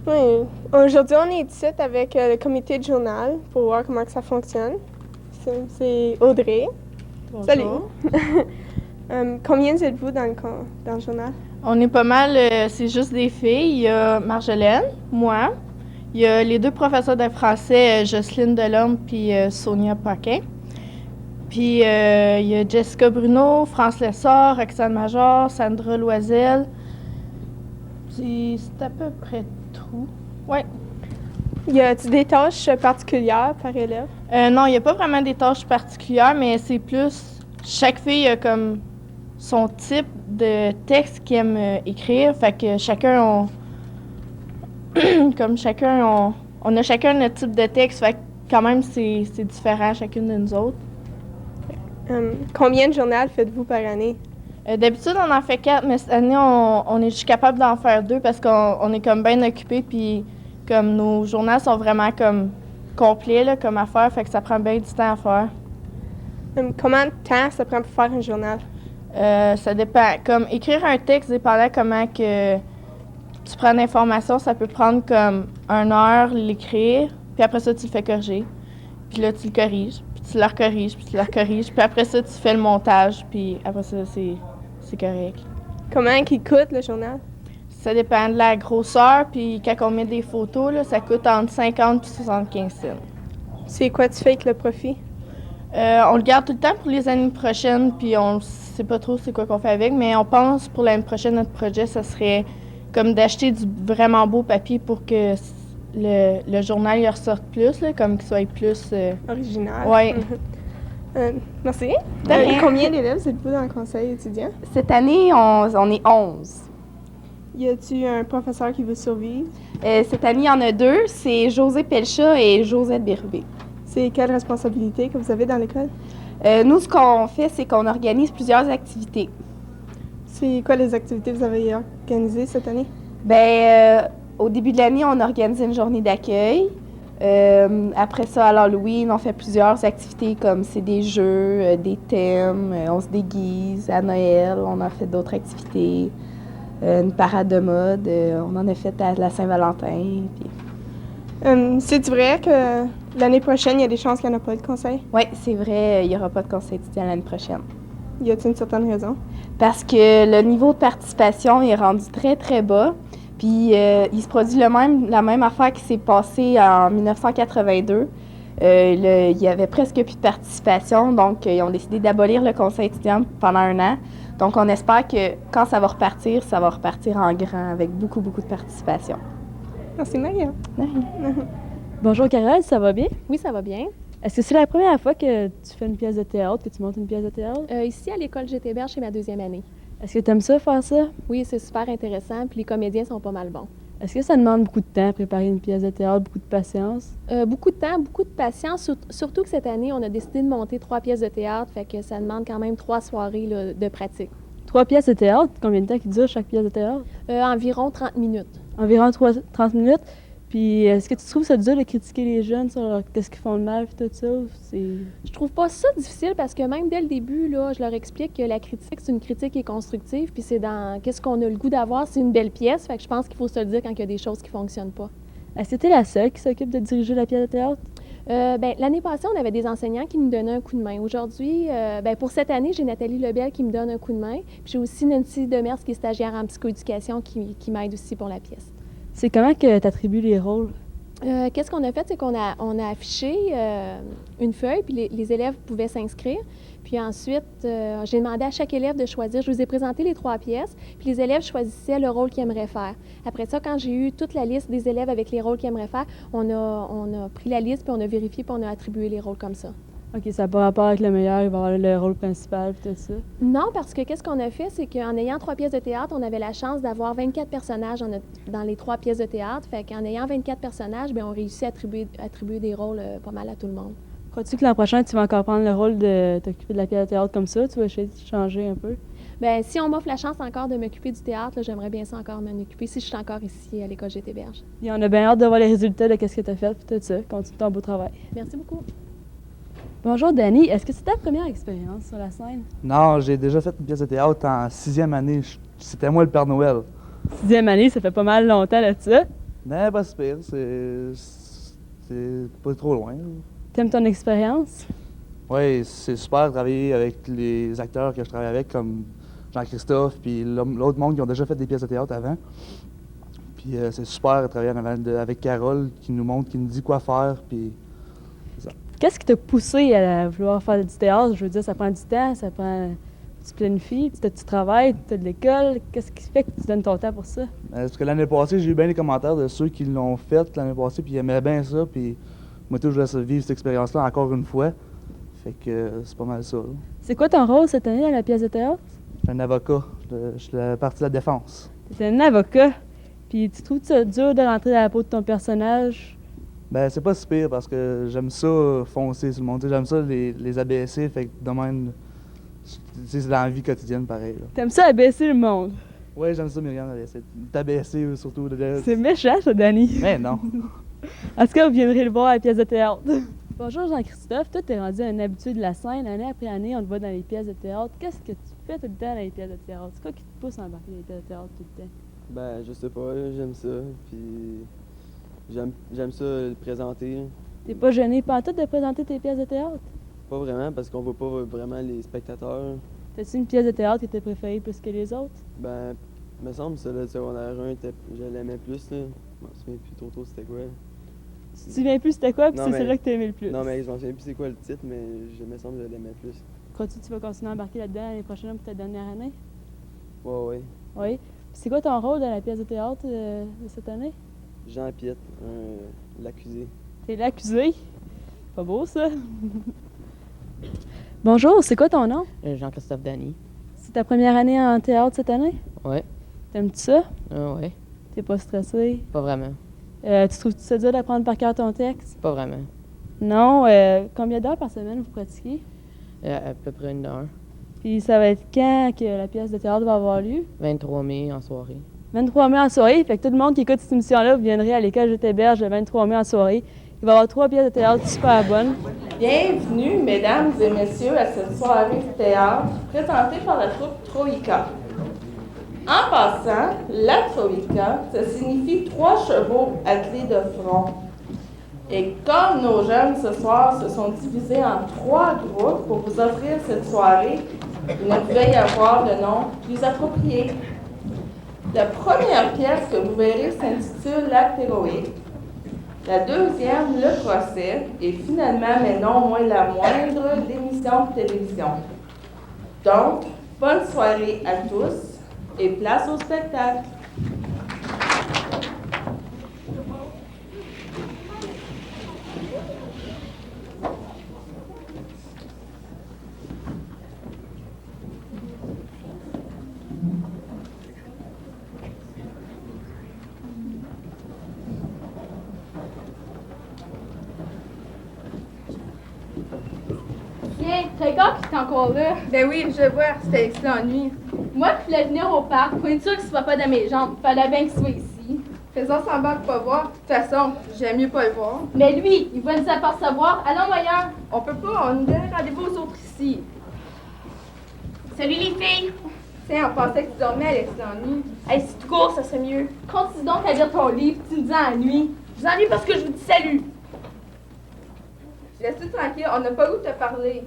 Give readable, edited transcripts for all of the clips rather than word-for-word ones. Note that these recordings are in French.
Oui. Aujourd'hui, on est ici avec le comité de journal pour voir comment que ça fonctionne. C'est Audrey. Bonjour. Salut. Combien êtes-vous dans le journal? On est pas mal, c'est juste des filles. Il y a Marjolaine, moi. Il y a les deux professeurs de français, Jocelyne Delorme puis Sonia Paquin. Puis il y a Jessica Bruno, France Lessard, Roxane Major, Sandra Loisel. Puis c'est à peu près tout. Ouais. Y a-t-il des tâches particulières par élève? Non, il n'y a pas vraiment des tâches particulières, mais c'est plus... Chaque fille a comme son type de texte qu'elle aime écrire. Fait que chacun, on a chacun notre type de texte. Fait que quand même, c'est différent chacune de nous autres. Combien de journaux faites-vous par année? D'habitude, on en fait 4, mais cette année, on est juste capable d'en faire 2 parce qu'on est comme bien occupés. Puis comme nos journaux sont vraiment comme complets là, comme à faire, fait que ça prend bien du temps à faire. Combien de temps ça prend pour faire un journal? Ça dépend. Comme écrire un texte, dépendant comment que tu prends l'information, ça peut prendre comme 1 heure l'écrire, puis après ça, tu le fais corriger. Puis là, tu le corriges, puis tu le recorriges, puis tu le recorriges, puis après ça, tu fais le montage, puis après ça, c'est correct. Comment il coûte le journal? Ça dépend de la grosseur, puis quand on met des photos, là, ça coûte entre 50 et 75 cents. C'est quoi tu fais avec le profit? On le garde tout le temps pour les années prochaines, puis on sait pas trop c'est quoi qu'on fait avec, mais on pense pour l'année prochaine, notre projet, ça serait comme d'acheter du vraiment beau papier pour que le journal y ressorte plus, là, comme qu'il soit plus... Original. Ouais. Merci. De rien. Combien d'élèves êtes-vous dans le conseil étudiant? Cette année, on est 11. Y a-t-il un professeur qui veut survivre? Cette année, il y en a 2. C'est José Pelcha et Josette Bérubé. C'est quelle responsabilité que vous avez dans l'école? Nous, ce qu'on fait, c'est qu'on organise plusieurs activités. C'est quoi les activités que vous avez organisées cette année? Au début de l'année, on organise une journée d'accueil. Après ça, à l'Halloween, on fait plusieurs activités comme c'est des jeux, des thèmes, on se déguise. À Noël, on a fait d'autres activités. Une parade de mode, on en a fait à la Saint-Valentin. C'est vrai que l'année prochaine, il y a des chances qu'il n'y en a pas de conseil? Oui, c'est vrai, il n'y aura pas de conseil étudiant l'année prochaine. Y a-t-il une certaine raison? Parce que le niveau de participation est rendu très, très bas. Puis il se produit la même affaire qui s'est passée en 1982. Il y avait presque plus de participation, donc ils ont décidé d'abolir le conseil étudiant pendant 1 an. Donc on espère que quand ça va repartir en grand avec beaucoup, beaucoup de participation. Merci, Maria. Bonjour Carole, ça va bien? Oui, ça va bien. Est-ce que c'est la première fois que tu fais une pièce de théâtre, que tu montes une pièce de théâtre? Ici, à l'école GTberge, c'est ma 2e année. Est-ce que tu aimes ça, faire ça? Oui, c'est super intéressant, puis les comédiens sont pas mal bons. Est-ce que ça demande beaucoup de temps à préparer une pièce de théâtre, beaucoup de patience? Beaucoup de temps, beaucoup de patience, surtout que cette année, on a décidé de monter 3 pièces de théâtre, fait que ça demande quand même 3 soirées là, de pratique. 3 pièces de théâtre, combien de temps qui dure chaque pièce de théâtre? Environ 30 minutes. Environ 30 minutes. Puis est-ce que tu trouves ça dur de critiquer les jeunes sur qu'est-ce qu'ils font de mal et tout ça? Je trouve pas ça difficile parce que même dès le début, là, je leur explique que la critique, c'est une critique qui est constructive, puis c'est dans qu'est-ce qu'on a le goût d'avoir, c'est une belle pièce, fait que je pense qu'il faut se le dire quand il y a des choses qui fonctionnent pas. Est-ce que tu es la seule qui s'occupe de diriger la pièce de théâtre? L'année passée, on avait des enseignants qui nous donnaient un coup de main. Aujourd'hui, pour cette année, j'ai Nathalie Lebel qui me donne un coup de main, puis j'ai aussi Nancy Demers qui est stagiaire en psychoéducation qui m'aide aussi pour la pièce. C'est comment que tu attribues les rôles? Qu'est-ce qu'on a fait, c'est qu'on a affiché une feuille, puis les élèves pouvaient s'inscrire. Puis ensuite, j'ai demandé à chaque élève de choisir. Je vous ai présenté les 3 pièces, puis les élèves choisissaient le rôle qu'ils aimeraient faire. Après ça, quand j'ai eu toute la liste des élèves avec les rôles qu'ils aimeraient faire, on a pris la liste, puis on a vérifié, puis on a attribué les rôles comme ça. OK, ça n'a pas rapport avec le meilleur, il va avoir le rôle principal et tout ça? Non, parce que qu'est-ce qu'on a fait, c'est qu'en ayant 3 pièces de théâtre, on avait la chance d'avoir 24 personnages dans les 3 pièces de théâtre. Fait qu'en ayant 24 personnages, bien, on réussit à attribuer des rôles pas mal à tout le monde. Crois-tu que l'an prochain, tu vas encore prendre le rôle de t'occuper de la pièce de théâtre comme ça? Tu vas essayer de changer un peu? Bien, si on m'offre la chance encore de m'occuper du théâtre, là, j'aimerais bien ça encore m'en occuper si je suis encore ici à l'école GTberge. Et on a bien hâte de voir les résultats de ce que tu as fait et tout ça. Continue ton beau travail. Merci beaucoup. Bonjour Dani, est-ce que c'est ta première expérience sur la scène? Non, j'ai déjà fait une pièce de théâtre en 6e année. C'était moi le Père Noël. 6e année, ça fait pas mal longtemps là de ça. Non, pas si pire. C'est pas trop loin. T'aimes ton expérience? Oui, c'est super de travailler avec les acteurs que je travaille avec, comme Jean-Christophe, puis l'autre monde qui ont déjà fait des pièces de théâtre avant. Puis c'est super de travailler avec Carole, qui nous montre, qui nous dit quoi faire, puis c'est ça. Qu'est-ce qui t'a poussé à vouloir faire du théâtre? Je veux dire, ça prend du temps, ça prend... Tu planifies, tu travailles, tu as de l'école. Qu'est-ce qui fait que tu donnes ton temps pour ça? Parce que l'année passée, j'ai eu bien des commentaires de ceux qui l'ont fait l'année passée, puis ils aimaient bien ça, puis moi, je voulais vivre cette expérience-là encore une fois. Fait que c'est pas mal ça. Là. C'est quoi ton rôle cette année dans la pièce de théâtre? Je suis un avocat, je suis la partie de la défense. T'es un avocat, puis tu trouves ça dur de rentrer dans la peau de ton personnage? Ben c'est pas si pire parce que j'aime ça foncer sur le monde. J'aime ça les abaisser, fait que de même, c'est dans la vie quotidienne pareil. T'aimes ça abaisser le monde? Oui, j'aime ça, Myriam, t'abaisser surtout. C'est méchant, ça, Danny. Mais non. En tout cas, vous viendrez le voir à la pièce de théâtre. Bonjour Jean-Christophe, toi t'es rendu un habitué de la scène, année après année on te voit dans les pièces de théâtre. Qu'est-ce que tu fais tout le temps dans les pièces de théâtre? C'est quoi qui te pousse à embarquer dans les pièces de théâtre tout le temps? Ben, je sais pas, là, j'aime ça, puis j'aime ça le présenter. T'es pas gêné pantoute de présenter tes pièces de théâtre? Pas vraiment, parce qu'on voit pas vraiment les spectateurs. T'as-tu une pièce de théâtre qui était préférée plus que les autres? Ben, me semble que celle-là de secondaire 1, je l'aimais plus, là. Je m'en souviens plus trop c'était quoi. Tu te souviens plus c'était quoi, puis Non, c'est mais- celle-là que t'as aimé le plus? Non, mais je m'en souviens plus c'est quoi le titre, mais me semble que je l'aimais plus. Crois-tu que tu vas continuer à embarquer là-dedans l'année prochaine pour ta dernière année? Ouais. Oui. Puis c'est quoi ton rôle dans la pièce de théâtre de cette année? Jean Piette, l'accusé. T'es l'accusé. Pas beau, ça? Bonjour, c'est quoi ton nom? Jean-Christophe Dany. C'est ta première année en théâtre cette année? Ouais. T'aimes-tu ça? Ouais. T'es pas stressé? Pas vraiment. Tu trouves-tu ça dur d'apprendre par cœur ton texte? Pas vraiment. Non. Combien d'heures par semaine vous pratiquez? À peu près 1 heure. Puis ça va être quand que la pièce de théâtre va avoir lieu? 23 mai en soirée. 23 mai en soirée. Fait que tout le monde qui écoute cette émission-là, vous viendrez à l'école Je t'héberge le 23 mai en soirée. Il va y avoir 3 pièces de théâtre super bonnes. Bienvenue, mesdames et messieurs, à cette soirée de théâtre présentée par la troupe Troïka. En passant, la Troïka, ça signifie 3 chevaux attelés de front. Et comme nos jeunes ce soir se sont divisés en 3 groupes pour vous offrir cette soirée, il ne pouvait y avoir de nom plus approprié. La première pièce que vous verrez s'intitule L'acte héroïque. La deuxième, Le procès, et finalement, mais non moins la moindre, l'émission de télévision. Donc, bonne soirée à tous et place au spectacle. Tiens, regarde qui est encore là. Ben oui, je vois, c'était excellent nuit. Moi qui voulais venir au parc pour être sûr qu'il ne soit pas dans mes jambes. Fallait bien qu'il soit ici. Faisons semblant de pas voir. De toute façon, j'aime mieux pas le voir. Mais lui, il va nous apercevoir. Allons ailleurs. On peut pas, on nous donne rendez-vous aux autres ici. Salut les filles. Tiens, on pensait que tu dormais à l'excellent nuit. Hey, si tu cours, ça serait mieux. Continue donc à lire ton livre, tu me dis en nuit. Je vous ennuie parce que je vous dis salut. Laisse-toi tranquille, on n'a pas le goût de te parler.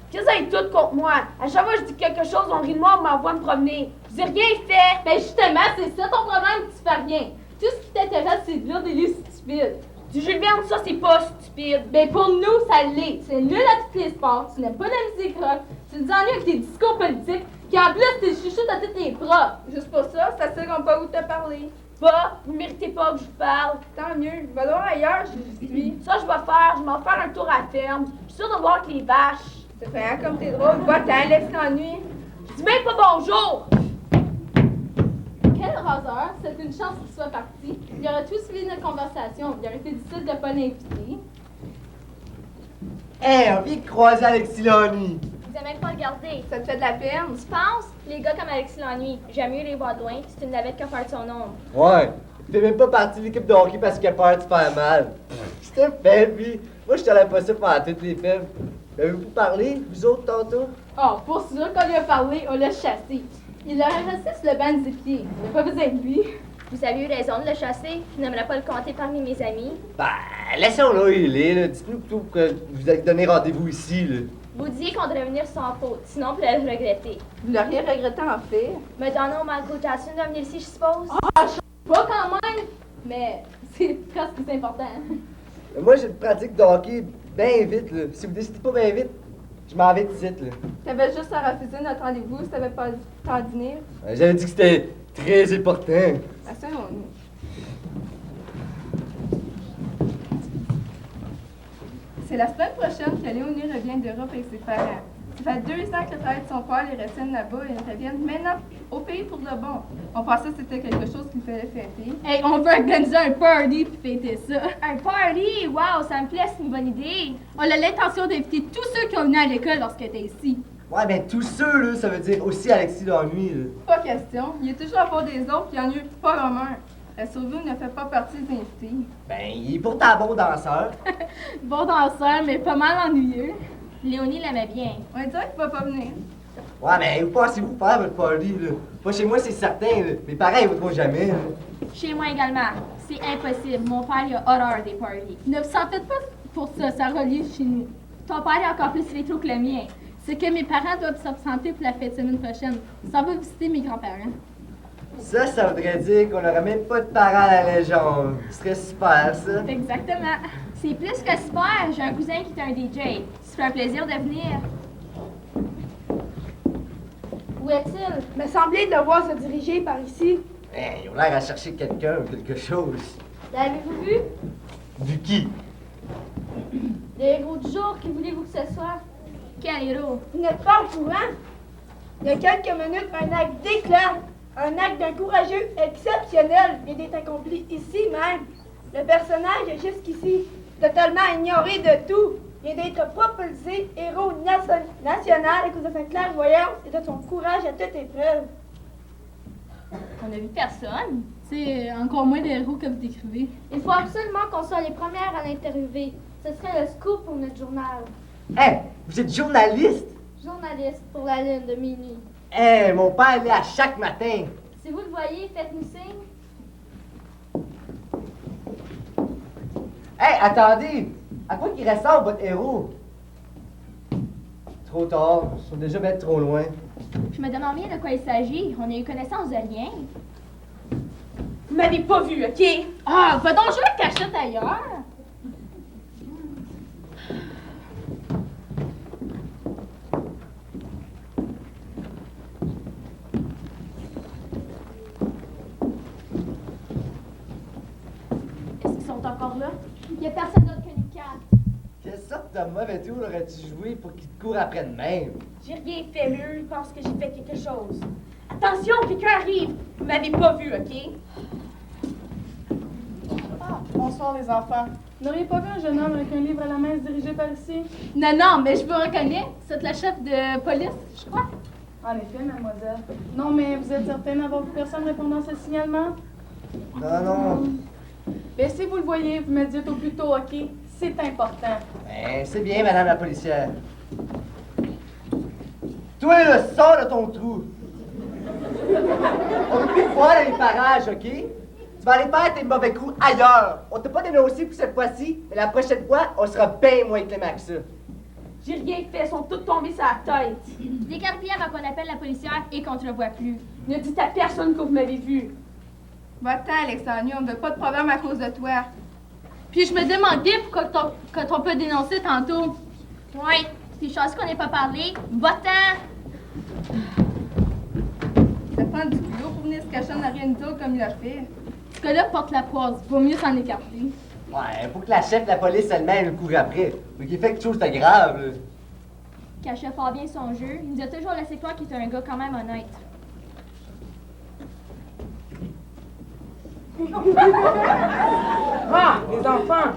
Qu'est-ce que vous tout contre moi? À chaque fois que je dis quelque chose, on rit de moi, on m'envoie me promener. J'ai rien fait. Ben justement, c'est ça ton problème, tu fais rien. Tout ce qui t'intéresse, c'est de lire des livres stupides. Du Jules Verne, ça, c'est pas stupide. Ben pour nous, ça l'est. C'est nul à tous les sports, tu n'aimes pas la musique rock, tu nous ennuies avec tes discours politiques, puis en plus, t'es chouchoute à tous tes profs. Juste pour ça, c'est sûr qu'on n'a pas le goût de te parler. Bah, vous méritez pas que je vous parle. Tant mieux, va voir ailleurs, je suis. Ça, je vais faire. Je vais m'en faire un tour à la ferme. Je suis sûre de voir que les vaches. C'est fait comme t'es drôle. Va-t'en, laisse nuit. Je dis même pas bonjour! Quel raseur! C'est une chance qu'il soit parti. Il aurait tout suivi notre conversation. Il aurait été difficile de ne pas l'inviter. Hé, on vient de croiser Alexis Lamy. Vous n'avez même pas regardé. Ça te fait de la peine? Tu penses? Les gars comme Alexis l'ennuie. J'aime mieux les voir de loin. C'est une navette qui a peur de son ombre. Ouais, il fait même pas partie de l'équipe de hockey parce qu'il a peur de se faire mal. C'était faible, lui. Moi, je t'allais pas ça pendant toutes les films. Avez-vous parlé, vous autres, tantôt? Oh, pour sûr qu'on lui a parlé, on l'a chassé. Il aurait resté sur le banc des pieds. On n'a pas besoin de lui. Vous avez eu raison de le chasser. Je n'aimerais pas le compter parmi mes amis. Ben, laissons-le où il est, là. Dites-nous plutôt que vous allez donner rendez-vous ici, là. Vous disiez qu'on devrait venir sans faute, sinon vous pourriez le regretter. Vous l'auriez regretté en fait. Me donnant au Michael Jackson de venir ici, je suppose. Pas quand même, mais c'est presque plus important. Moi, j'ai une pratique de hockey bien vite, là. Si vous décidez pas bien vite, je m'en vais de site, là. T'avais juste à refuser notre rendez-vous si t'avais pas du temps à dîner. J'avais dit que c'était très important. C'est la semaine prochaine que Léonie revient d'Europe avec ses parents. Ça fait 2 ans que le travail de son père les retiennent là-bas et ils reviennent maintenant au pays pour de bon. On pensait que c'était quelque chose qu'il fallait fêter. Hey, on veut organiser un party puis fêter ça. Un party? Wow, ça me plaît, c'est une bonne idée. On a l'intention d'inviter tous ceux qui ont venu à l'école lorsqu'elle était ici. Ouais, ben tous ceux, là, ça veut dire aussi Alexis l'ennui, là. Pas question. Il est toujours à part des autres puis il y en a eu pas vraiment un. La survie ne fait pas partie des invités. Ben, il est pourtant bon danseur. Bon danseur, mais pas mal ennuyeux. Léonie l'aimait bien. On dirait qu'il va pas venir. Ouais, mais où pensez-vous faire votre party, là? Pas chez moi, c'est certain, là. Mes parents, ils voudront jamais, là. Chez moi également. C'est impossible. Mon père, il a horreur des parties. Ne vous en faites pas pour ça, ça relie chez nous. Ton père est encore plus rétro que le mien. C'est que mes parents doivent s'absenter pour la fête semaine prochaine. Ça va visiter mes grands-parents. Ça voudrait dire qu'on n'aurait même pas de parents à la Légion. Ce serait super, ça. Exactement. C'est plus que super. J'ai un cousin qui est un DJ. Ça ferait un plaisir de venir. Où est-il? Me semblait de le voir se diriger par ici. Ben, ils ont l'air à chercher quelqu'un ou quelque chose. L'avez-vous vu? Du qui? Le héros du jour, qui voulez-vous que ce soit? Quel héros? Vous n'êtes pas au courant? Il y a quelques minutes, un acte d'éclat, un acte d'un courageux exceptionnel vient d'être accompli ici même. Le personnage est jusqu'ici, totalement ignoré de tout, vient d'être propulsé héros national à cause de sa clairvoyance et de son courage à toute épreuve. On n'a vu personne. C'est encore moins des héros que vous décrivez. Il faut absolument qu'on soit les premières à l'interviewer. Ce serait le scoop pour notre journal. Hein? Vous êtes journaliste? Journaliste pour la lune de minuit. Hein, mon père est là chaque matin. Si vous le voyez, faites-nous signe. Hey, attendez! À quoi qu'il ressemble votre héros? Trop tard, ils sont déjà bien trop loin. Je me demande bien de quoi il s'agit. On a eu connaissance de rien. Vous m'avez pas vu, OK? Ah, va donc jouer à cachette ailleurs. Est-ce qu'ils sont encore là? Il n'y a personne d'autre que nous quatre. Quelle sorte de mauvais tour aurais-tu joué pour qu'il te court après de même? J'ai rien fait, mais eux, ils pensent que j'ai fait quelque chose. Attention, quelqu'un arrive! Vous m'avez pas vu, OK? Bonsoir les enfants. Vous n'auriez pas vu un jeune homme avec un livre à la main se diriger par ici? Non, non, mais je vous reconnais. C'est la chef de police, je crois. En effet, mademoiselle. Non, mais vous êtes certaine d'avoir vu personne répondant à ce signalement? Non, non. Bien, si vous le voyez, vous me dites au plus tôt, OK? C'est important. Ben, c'est bien, madame la policière. Toi, le sors de ton trou. On ne peut plus te voir dans les parages, OK? Tu vas aller faire tes mauvais coups ailleurs. On t'a pas dénoncé pour cette fois-ci, mais la prochaine fois, on sera bien moins clément que ça. J'ai rien fait, ils sont tous tombés sur la tête. Décarpillez avant qu'on appelle la policière et qu'on te revoie plus. Ne dites à personne que vous m'avez vu. Va-t'en, Alexandrie, on ne veut pas de problème à cause de toi. Puis je me demandais pourquoi quand on peut dénoncer tantôt. Oui, c'est chance qu'on n'ait pas parlé. Va-t'en! Ça prend du boulot pour venir se cacher en arrière d'une comme il a fait. Ce gars-là porte la poisse, vaut mieux s'en écarter. Ouais, faut que la chef de la police elle-même le court après. Faut qu'il fait quelque chose de grave, là. Cachait fort bien son jeu. Il nous a toujours laissé croire qu'il était un gars quand même honnête. Ah, les enfants!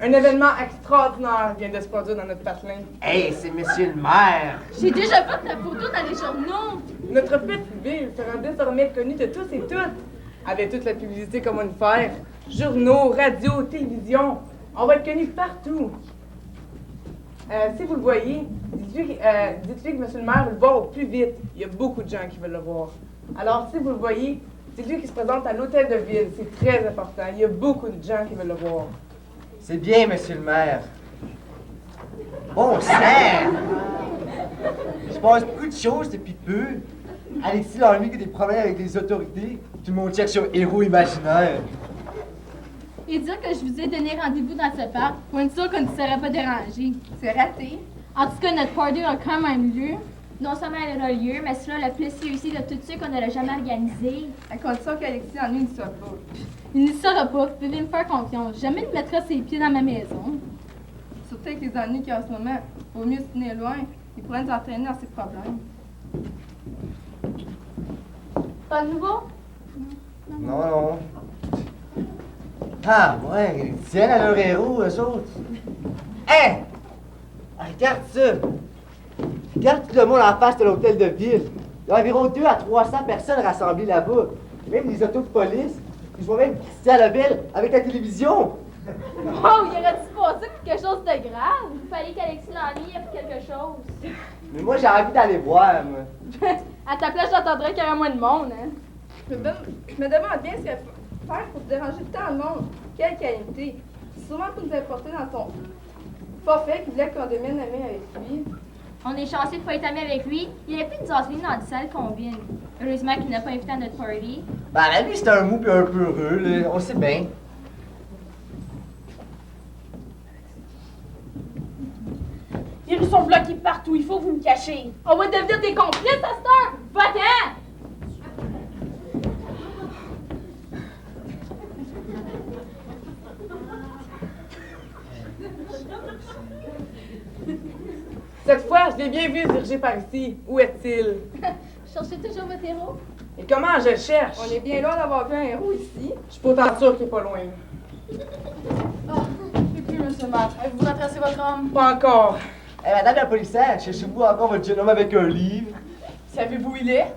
Un événement extraordinaire vient de se produire dans notre patelin. Hey, c'est monsieur le maire! J'ai déjà vu ta photo dans les journaux. Notre petite ville sera désormais connue de tous et toutes. Avec toute la publicité qu'on va nous faire, journaux, radio, télévision, on va être connus partout. Si vous le voyez, dites-lui que monsieur le maire veut le voir au plus vite. Il y a beaucoup de gens qui veulent le voir. Alors, si vous le voyez, C'est lui qui se présente à l'hôtel de ville. C'est très important. Il y a beaucoup de gens qui veulent le voir. C'est bien, monsieur le maire. Bon sang! Il se passe beaucoup de choses depuis peu. Alexis Lamy qui a des problèmes avec les autorités. Tout le monde cherche un héros imaginaire. Et dire que je vous ai donné rendez-vous dans ce parc pour être sûr qu'on ne serait pas dérangé. C'est raté. En tout cas, notre party a quand même lieu. Non seulement elle aura lieu, mais c'est là le plus réussi de tout ce qu'on n'aurait jamais organisé. À condition qu'Alexis en une ne soit pas. Il ne saura pas, vous pouvez me faire confiance. Jamais il ne mettra ses pieds dans ma maison. Surtout avec les ennuis qu'il y a en ce moment, vaut mieux se tenir loin. Il pourrait nous entraîner dans ses problèmes. Pas de nouveau? Non. Ah, ouais, ils tiennent à leur héros, eux autres. Hein? Ah, regarde ça! Regarde tout le monde en face de l'hôtel de ville. Il y a environ 200 à 300 personnes rassemblées là-bas. Même des autos de police. Je vois même Christian Lebel avec la télévision. Oh, il aurait dû passer pour quelque chose de grave. Il fallait qu'Alexis Lamy ait fait quelque chose. Mais moi, j'ai envie d'aller voir, moi. À ta place, j'attendrais qu'il y ait moins de monde, hein. Je me demande bien ce qu'elle peut faire pour déranger tant de monde. Quelle qualité. C'est sûrement pour nous importer dans son forfait qu'il voulait qu'on devienne amis avec lui. On est chanceux de ne pas être amis avec lui. Il aurait pu nous enseigner dans des salles combines. Heureusement qu'il n'a pas invité à notre party. Ben, la vie, c'est un mou puis un peu heureux, là. On sait bien. Les rues sont bloquées partout, il faut que vous me cacher. On va devenir des complices à cette heure. Va-t'en! Cette fois, je l'ai bien vu se diriger par ici. Où est-il? Cherchez toujours votre héros. Et comment je le cherche? On est bien loin d'avoir vu un héros ici. Je suis pourtant sûr qu'il est pas loin. Et puis, monsieur le maire, avez-vous retracé votre homme? Pas encore. Madame la policière, cherchez-vous encore votre jeune homme avec un livre? Savez-vous où il est?